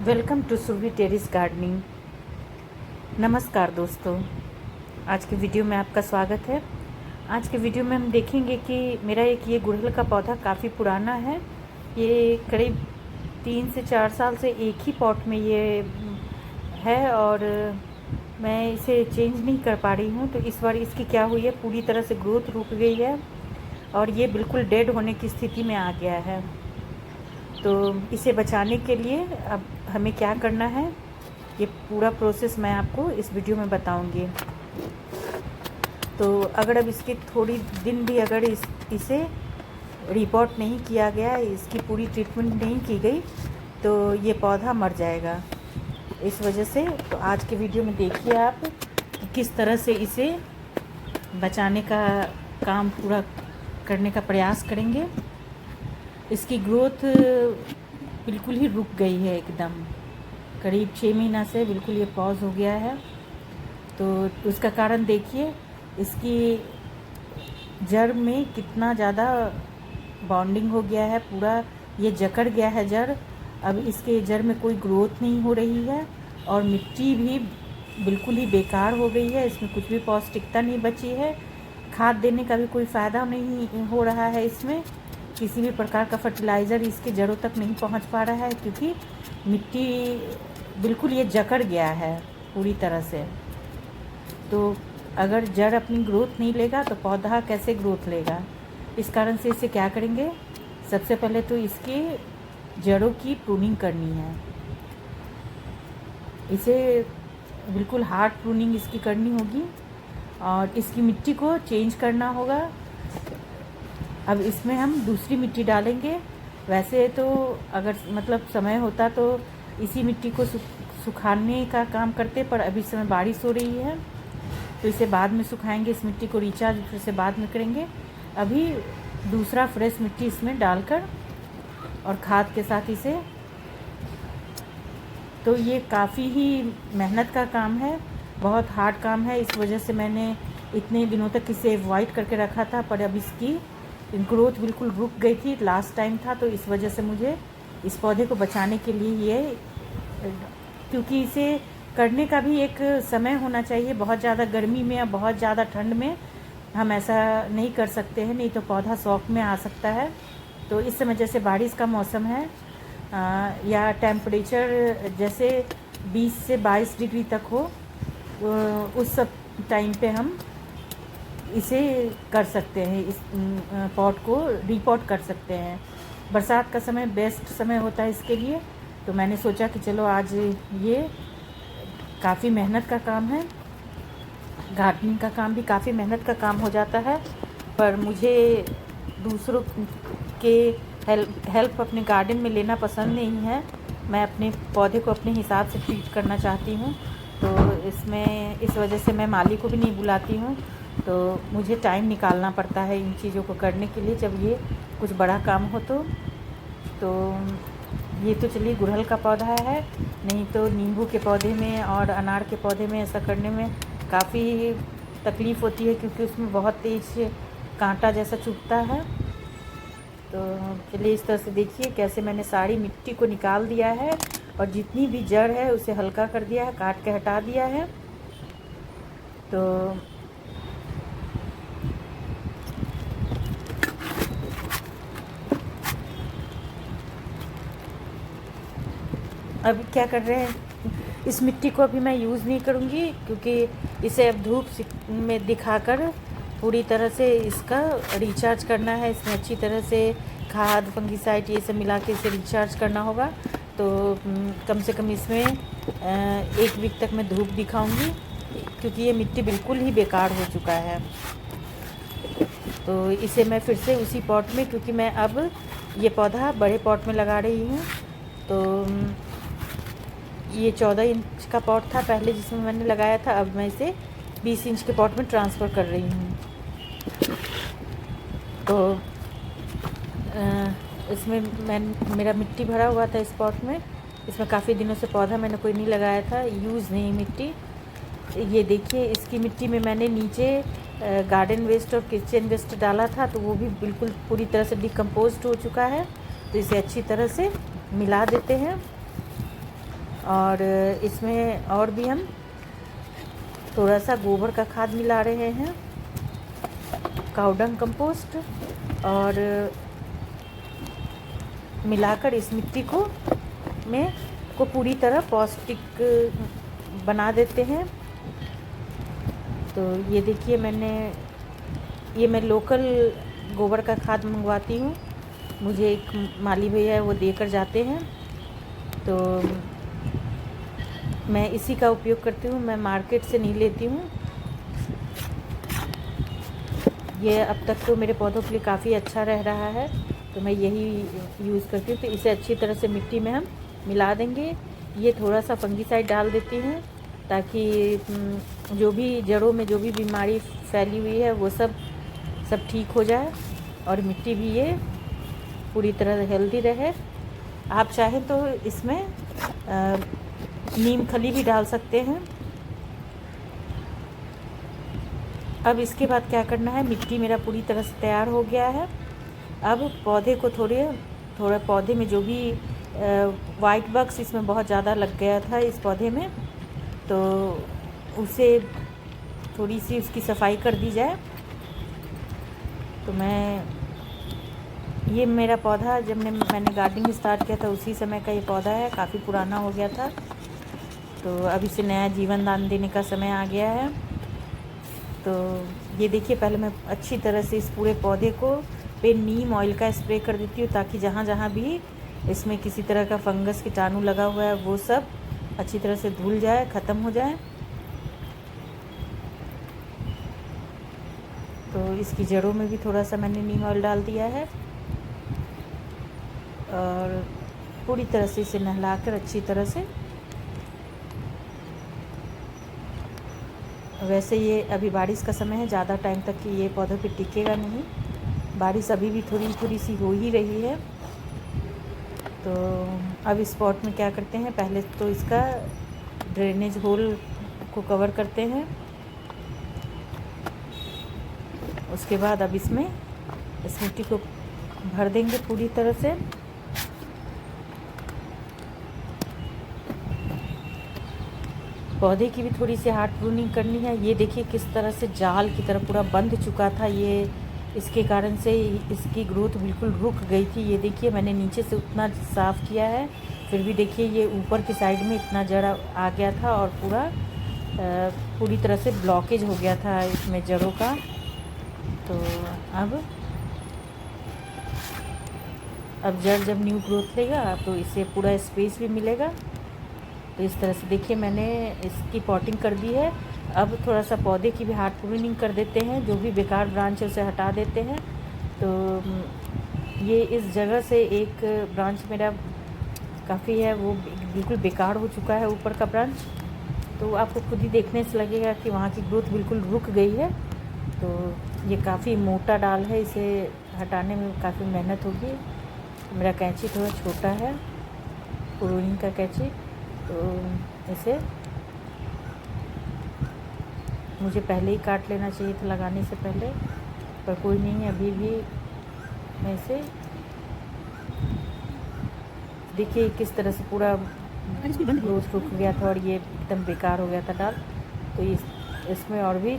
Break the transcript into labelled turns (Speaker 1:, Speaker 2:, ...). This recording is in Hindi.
Speaker 1: Welcome to Surabhi terrace gardening. नमस्कार दोस्तों, आज के वीडियो में आपका स्वागत है। आज के वीडियो में हम देखेंगे कि मेरा ये गुड़हल का पौधा काफ़ी पुराना है। ये करीब 3 से 4 साल से एक ही पॉट में ये है और मैं इसे चेंज नहीं कर पा रही हूँ। तो इस बार इसकी क्या हुई है, पूरी तरह से ग्रोथ रुक गई है और ये बिल्कुल डेड होने की स्थिति में आ गया है। तो इसे बचाने के लिए अब हमें क्या करना है, ये पूरा प्रोसेस मैं आपको इस वीडियो में बताऊंगी। तो अगर अब इसके थोड़ी दिन भी अगर इसे रिपोर्ट नहीं किया गया, इसकी पूरी ट्रीटमेंट नहीं की गई, तो ये पौधा मर जाएगा। इस वजह से तो आज के वीडियो में देखिए आप कि किस तरह से इसे बचाने का काम पूरा करने का प्रयास करेंगे। इसकी ग्रोथ बिल्कुल ही रुक गई है एकदम, करीब 6 महीना से बिल्कुल ये पॉज हो गया है। तो उसका कारण देखिए, इसकी जड़ में कितना ज़्यादा बॉन्डिंग हो गया है, पूरा ये जकड़ गया है जड़। अब इसके जड़ में कोई ग्रोथ नहीं हो रही है और मिट्टी भी बिल्कुल ही बेकार हो गई है, इसमें कुछ भी पौष्टिकता नहीं बची है। खाद देने का भी कोई फ़ायदा नहीं हो रहा है, इसमें किसी भी प्रकार का फर्टिलाइज़र इसके जड़ों तक नहीं पहुंच पा रहा है, क्योंकि मिट्टी बिल्कुल ये जकड़ गया है पूरी तरह से। तो अगर जड़ अपनी ग्रोथ नहीं लेगा तो पौधा कैसे ग्रोथ लेगा। इस कारण से इसे क्या करेंगे, सबसे पहले तो इसकी जड़ों की प्रूनिंग करनी है। इसे बिल्कुल हार्ड प्रूनिंग इसकी करनी होगी और इसकी मिट्टी को चेंज करना होगा। अब इसमें हम दूसरी मिट्टी डालेंगे। वैसे तो अगर मतलब समय होता तो इसी मिट्टी को सुखाने का काम करते, पर अभी इस समय बारिश हो रही है तो इसे बाद में सुखाएंगे। इस मिट्टी को रिचार्ज फिर से बाद में करेंगे। अभी दूसरा फ्रेश मिट्टी इसमें डालकर और खाद के साथ इसे, तो ये काफ़ी ही मेहनत का काम है, बहुत हार्ड काम है। इस वजह से मैंने इतने दिनों तक इसे अवॉइड करके रखा था, पर अब इसकी ग्रोथ बिल्कुल रुक गई थी, लास्ट टाइम था। तो इस वजह से मुझे इस पौधे को बचाने के लिए ये, क्योंकि इसे करने का भी एक समय होना चाहिए। बहुत ज़्यादा गर्मी में या बहुत ज़्यादा ठंड में हम ऐसा नहीं कर सकते हैं, नहीं तो पौधा शौक में आ सकता है। तो इस समय जैसे बारिश का मौसम है या टेम्परेचर जैसे 20 से 22 डिग्री तक हो, उस सब टाइम पे हम इसे कर सकते हैं, इस पॉट को रीपॉट कर सकते हैं। बरसात का समय बेस्ट समय होता है इसके लिए। तो मैंने सोचा कि चलो आज ये काफ़ी मेहनत का काम है, गार्डनिंग का काम भी काफ़ी मेहनत का काम हो जाता है, पर मुझे दूसरों के हेल्प अपने गार्डन में लेना पसंद नहीं है। मैं अपने पौधे को अपने हिसाब से ट्रीट करना चाहती हूँ। तो इसमें इस वजह से मैं माली को भी नहीं बुलाती हूँ। तो मुझे टाइम निकालना पड़ता है इन चीज़ों को करने के लिए, जब ये कुछ बड़ा काम हो। तो ये तो चलिए गुड़हल का पौधा है, नहीं तो नींबू के पौधे में और अनार के पौधे में ऐसा करने में काफ़ी तकलीफ़ होती है, क्योंकि उसमें बहुत तेज़ कांटा जैसा चुभता है। तो चलिए इस तरह से देखिए कैसे मैंने सारी मिट्टी को निकाल दिया है और जितनी भी जड़ है उसे हल्का कर दिया है, काट के हटा दिया है। तो अभी क्या कर रहे हैं, इस मिट्टी को अभी मैं यूज़ नहीं करूँगी, क्योंकि इसे अब धूप में दिखाकर पूरी तरह से इसका रिचार्ज करना है। इसमें अच्छी तरह से खाद, फंगिसाइड ये सब मिला के इसे रिचार्ज करना होगा। तो कम से कम इसमें 1 वीक तक मैं धूप दिखाऊंगी, क्योंकि ये मिट्टी बिल्कुल ही बेकार हो चुका है। तो इसे मैं फिर से उसी पॉट में, क्योंकि मैं अब ये पौधा बड़े पॉट में लगा रही हूँ। तो ये 14 इंच का पॉट था पहले जिसमें मैंने लगाया था, अब मैं इसे 20 इंच के पॉट में ट्रांसफ़र कर रही हूँ। तो इसमें मेरा मिट्टी भरा हुआ था इस पॉट में। इसमें काफ़ी दिनों से पौधा मैंने कोई नहीं लगाया था, यूज़ नहीं मिट्टी। ये देखिए इसकी मिट्टी में मैंने नीचे गार्डन वेस्ट और किचन वेस्ट डाला था, तो वो भी बिल्कुल पूरी तरह से डिकम्पोज्ड हो चुका है। तो इसे अच्छी तरह से मिला देते हैं। और इसमें और भी हम थोड़ा सा गोबर का खाद मिला रहे हैं, काउडंग कंपोस्ट, और मिलाकर इस मिट्टी को पूरी तरह पौष्टिक बना देते हैं। तो ये देखिए, मैं लोकल गोबर का खाद मंगवाती हूँ, मुझे एक माली भैया है वो देकर जाते हैं, तो मैं इसी का उपयोग करती हूँ, मैं मार्केट से नहीं लेती हूँ। ये अब तक तो मेरे पौधों के लिए काफ़ी अच्छा रह रहा है, तो मैं यही यूज़ करती हूँ। तो इसे अच्छी तरह से मिट्टी में हम मिला देंगे। ये थोड़ा सा फंगीसाइड डाल देती हूँ ताकि जो भी जड़ों में जो भी बीमारी फैली हुई है वो सब ठीक हो जाए और मिट्टी भी ये पूरी तरह हेल्दी रहे। आप चाहें तो इसमें नीम खली भी डाल सकते हैं। अब इसके बाद क्या करना है, मिट्टी मेरा पूरी तरह से तैयार हो गया है। अब पौधे को थोड़ा पौधे में जो भी वाइट बग्स इसमें बहुत ज़्यादा लग गया था इस पौधे में, तो उसे थोड़ी सी उसकी सफाई कर दी जाए। तो ये मेरा पौधा जब मैंने गार्डनिंग स्टार्ट किया था उसी समय का ये पौधा है, काफ़ी पुराना हो गया था, तो अब इसे नया जीवन दान देने का समय आ गया है। तो ये देखिए, पहले मैं अच्छी तरह से इस पूरे पौधे पे नीम ऑयल का स्प्रे कर देती हूँ ताकि जहाँ जहाँ भी इसमें किसी तरह का फंगस कीटाणु लगा हुआ है वो सब अच्छी तरह से धुल जाए, ख़त्म हो जाए। तो इसकी जड़ों में भी थोड़ा सा मैंने नीम ऑयल डाल दिया है और पूरी तरह से इसे नहलाकर अच्छी तरह से, वैसे ये अभी बारिश का समय है, ज़्यादा टाइम तक ये पौधों पे टिकेगा नहीं, बारिश अभी भी थोड़ी सी हो ही रही है। तो अब इस पॉट में क्या करते हैं, पहले तो इसका ड्रेनेज होल को कवर करते हैं, उसके बाद अब इसमें इस मिट्टी को भर देंगे पूरी तरह से। पौधे की भी थोड़ी सी हार्ड प्रूनिंग करनी है। ये देखिए किस तरह से जाल की तरह पूरा बंध चुका था ये, इसके कारण से इसकी ग्रोथ बिल्कुल रुक गई थी। ये देखिए, मैंने नीचे से उतना साफ़ किया है, फिर भी देखिए ये ऊपर की साइड में इतना जड़ आ गया था और पूरी तरह से ब्लॉकेज हो गया था इसमें जड़ों का। तो अब जड़ जब न्यू ग्रोथ लेगा तो इससे पूरा स्पेस भी मिलेगा। तो इस तरह से देखिए मैंने इसकी पॉटिंग कर दी है। अब थोड़ा सा पौधे की भी हार्ड प्रूनिंग कर देते हैं, जो भी बेकार ब्रांच है उसे हटा देते हैं। तो ये इस जगह से एक ब्रांच मेरा काफ़ी है वो बिल्कुल बेकार हो चुका है, ऊपर का ब्रांच, तो आपको खुद ही देखने से लगेगा कि वहाँ की ग्रोथ बिल्कुल रुक गई है। तो ये काफ़ी मोटा डाल है, इसे हटाने में काफ़ी मेहनत होगी। मेरा कैंची थोड़ा छोटा है, प्रूनिंग का कैंची, तो इसे मुझे पहले ही काट लेना चाहिए था लगाने से पहले, पर कोई नहीं है, अभी भी मैं इसे देखिए किस तरह से पूरा ग्रोथ रुक गया था और ये एकदम बेकार हो गया था डाल। तो इसमें और भी